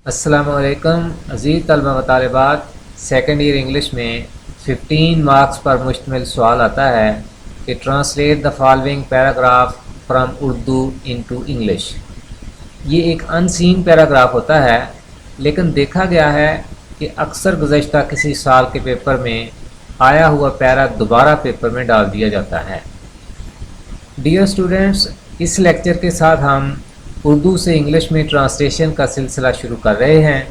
السلام علیکم عزیز طلبہ و طالبات، سیکنڈ ایئر انگلش میں 15 مارکس پر مشتمل سوال آتا ہے کہ translate the following paragraph from Urdu into English. یہ ایک ان سین پیراگراف ہوتا ہے، لیکن دیکھا گیا ہے کہ اکثر گزشتہ کسی سال کے پیپر میں آیا ہوا پیرا دوبارہ پیپر میں ڈال دیا جاتا ہے۔ ڈیئر اسٹوڈنٹس، اس لیکچر کے ساتھ ہم اردو سے انگلش میں ٹرانسلیشن کا سلسلہ شروع کر رہے ہیں۔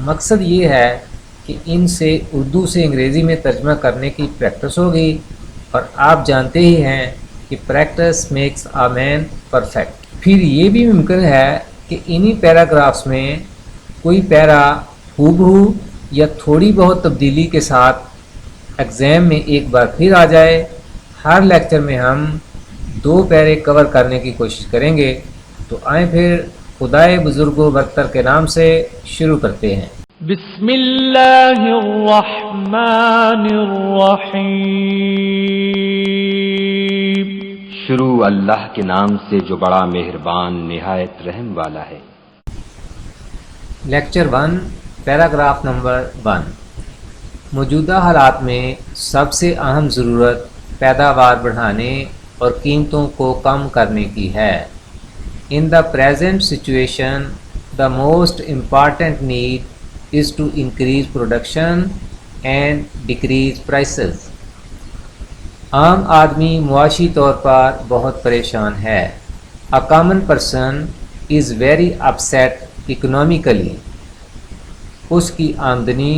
مقصد یہ ہے کہ ان سے اردو سے انگریزی میں ترجمہ کرنے کی پریکٹس ہوگی، اور آپ جانتے ہی ہیں کہ practice makes a man perfect. پھر یہ بھی ممکن ہے کہ انہی پیراگرافس میں کوئی پیرا ہو بہو یا تھوڑی بہت تبدیلی کے ساتھ ایگزام میں ایک بار پھر آ جائے۔ ہر لیکچر میں ہم 2 پیرے کور کرنے کی کوشش کریں گے، تو آئیں پھر خدائے بزرگ و برتر کے نام سے شروع کرتے ہیں۔ بسم اللہ الرحمن الرحیم۔ شروع اللہ کے نام سے جو بڑا مہربان نہایت رحم والا ہے۔ Lecture 1، paragraph number 1۔ موجودہ حالات میں سب سے اہم ضرورت پیداوار بڑھانے اور قیمتوں کو کم کرنے کی ہے۔ In the present situation, the most important need is to increase production and decrease prices۔ عام آدمی معاشی طور پر بہت پریشان ہے۔ A common person is very upset economically۔ اس کی آمدنی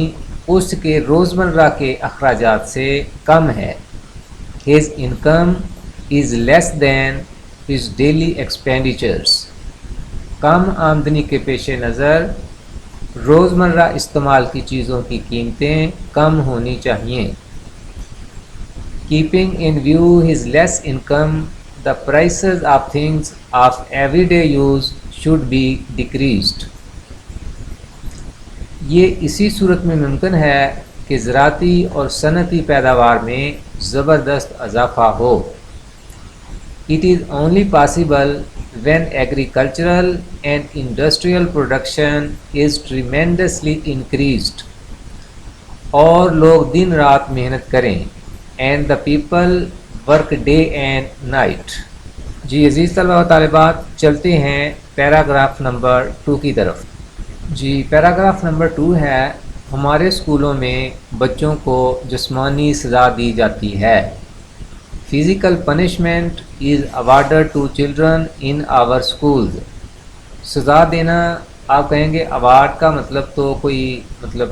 اس کے روزمرہ کے اخراجات سے کم ہے۔ His income is less than his daily expenditures۔ کم آمدنی کے پیش نظر روزمرہ استعمال کی چیزوں کی قیمتیں کم ہونی چاہیے۔ Keeping in view his less income, the prices of things of everyday use should be decreased۔ یہ اسی صورت میں ممکن ہے کہ زراعتی اور صنعتی پیداوار میں زبردست اضافہ ہو۔ It is only possible when agricultural and industrial production is tremendously increased، اور لوگ دن رات محنت کریں، and the people work day and night۔ جی عزیز طلبہ و طالبات، چلتے ہیں پیراگراف نمبر 2 کی طرف۔ جی پیراگراف نمبر 2 ہے، ہمارے اسکولوں میں بچوں کو جسمانی سزا دی جاتی ہے۔ Physical punishment is awarded to children in our schools۔ سزا دینا، آپ کہیں گے ایوارڈ کا مطلب تو کوئی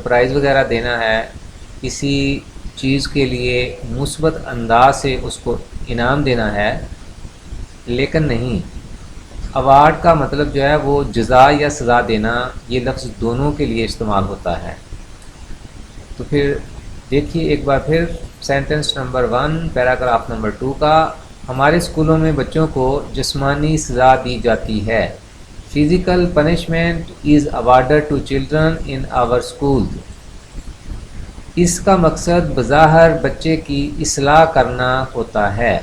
پرائز وغیرہ دینا ہے، کسی چیز کے لیے مثبت انداز سے اس کو انعام دینا ہے، لیکن نہیں، ایوارڈ کا مطلب جو ہے وہ جزا یا سزا دینا، یہ لفظ دونوں کے لیے استعمال ہوتا ہے۔ تو پھر دیکھیے ایک بار پھر سینٹنس نمبر 1 پیراگراف نمبر 2 کا، ہمارے اسکولوں میں بچوں کو جسمانی سزا دی جاتی ہے۔ Physical punishment is awarded to children in our schools۔ اس کا مقصد بظاہر بچے کی اصلاح کرنا ہوتا ہے۔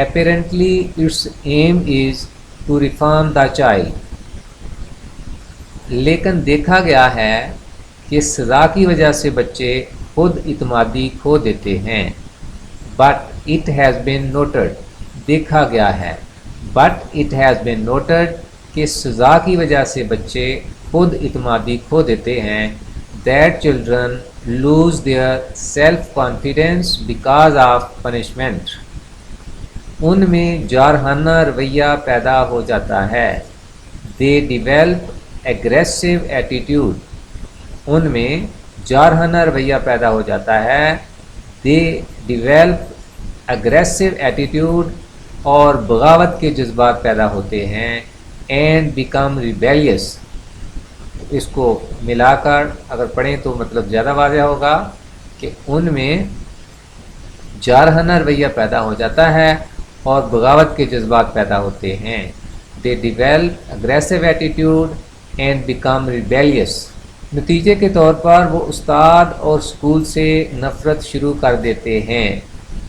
Apparently its aim is to reform the child۔ لیکن دیکھا گیا ہے کہ سزا کی وجہ سے بچے خود اعتمادی کھو دیتے ہیں۔ But it has been noted، دیکھا گیا ہے، But it has been noted کہ سزا کی وجہ سے بچے خود اعتمادی کھو دیتے ہیں۔ That children lose their self-confidence because of punishment۔ ان میں جارحانہ رویہ پیدا ہو جاتا ہے۔ They develop aggressive attitude۔ ان میں جارحانہ رویہ پیدا ہو جاتا ہے۔ They develop aggressive attitude، اور بغاوت کے جذبات پیدا ہوتے ہیں۔ And become rebellious۔ اس کو ملا کر اگر پڑھیں تو مطلب زیادہ واضح ہوگا کہ ان میں جارحانہ رویہ پیدا ہو جاتا ہے اور بغاوت کے جذبات پیدا ہوتے ہیں۔ They develop aggressive attitude and become rebellious۔ نتیجے کے طور پر وہ استاد اور اسکول سے نفرت شروع کر دیتے ہیں۔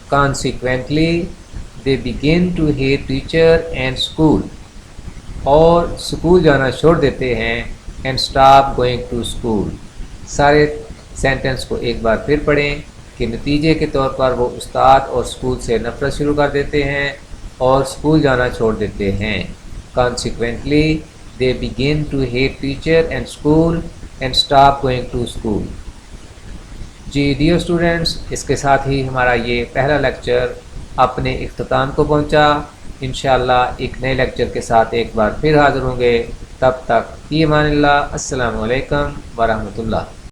Consequently they begin to hate teacher and school۔ اور اسکول جانا چھوڑ دیتے ہیں and stop going to school. سارے سینٹنس کو ایک بار پھر پڑھیں کہ نتیجے کے طور پر وہ استاد اور اسکول سے نفرت شروع کر دیتے ہیں اور اسکول جانا چھوڑ دیتے ہیں. Consequently, they begin to hate teacher and school and stop going to school. جی ڈیئر اسٹوڈنٹس، اس کے ساتھ ہی ہمارا یہ پہلا لیکچر اپنے اختتام کو پہنچا. انشاءاللہ ایک نئے لیکچر کے ساتھ ایک بار پھر حاضر ہوں گے. تب تک فی امان اللہ. السلام علیکم ورحمۃ اللہ.